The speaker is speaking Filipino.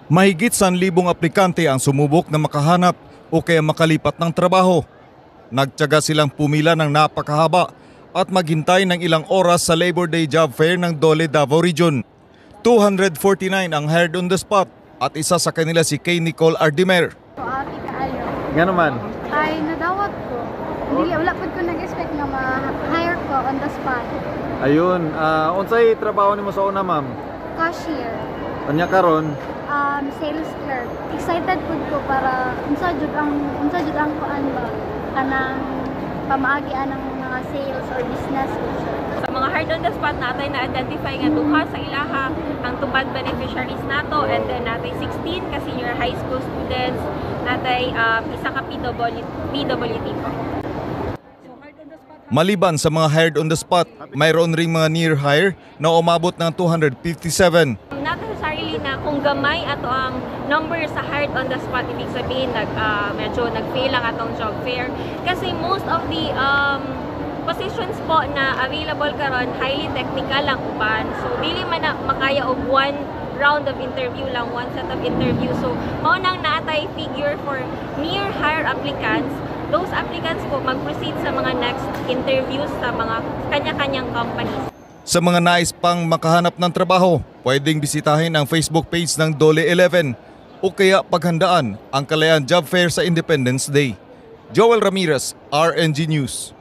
Mahigit 1,000 aplikante ang sumubok na makahanap o kaya makalipat ng trabaho. Nagtiyaga silang pumila ng napakahaba at maghintay ng ilang oras sa Labor Day Job Fair ng Dole Davao Region. 249 ang hired on the spot at isa sa kanila si Kay Nicole Ardimer. Ati kaayo. Nga naman. Ay, nadawat ko. Hindi, wala pa ko nag-expect na ma-hire ko on the spot. Ayun, unsay trabaho nimo sa una, ma'am? Cashier. Anya karon? Sales clerk. Excited po ko para unsa jud ang kuan ba kanang pamaagian ng mga sales or business. Sa mga hard on the spot natin na-identify nga duha sa ilaha ang tubag beneficiaries nato, and then natay 16 ka senior high school students, natay isa ka PWD po. Maliban sa mga hired on the spot, mayroon ring mga near hire na umabot ng 257. Not necessarily na kung gamay ato ang number sa hard on the spot, ibig sabihin medyo nag-fail ang atong job fair. Kasi most of the positions po na available karon highly technical lang uban. So dili man na makaya og one round of interview lang, one set of interview. So mao nang naatay figure for near hire applicants. Those applicants po mag-proceed sa mga next interviews sa mga kanya-kanyang companies. Sa mga nais pang makahanap ng trabaho, pwedeng bisitahin ang Facebook page ng Dole 11 o kaya paghandaan ang Kalayaan Job Fair sa Independence Day. Joel Ramirez, RNG News.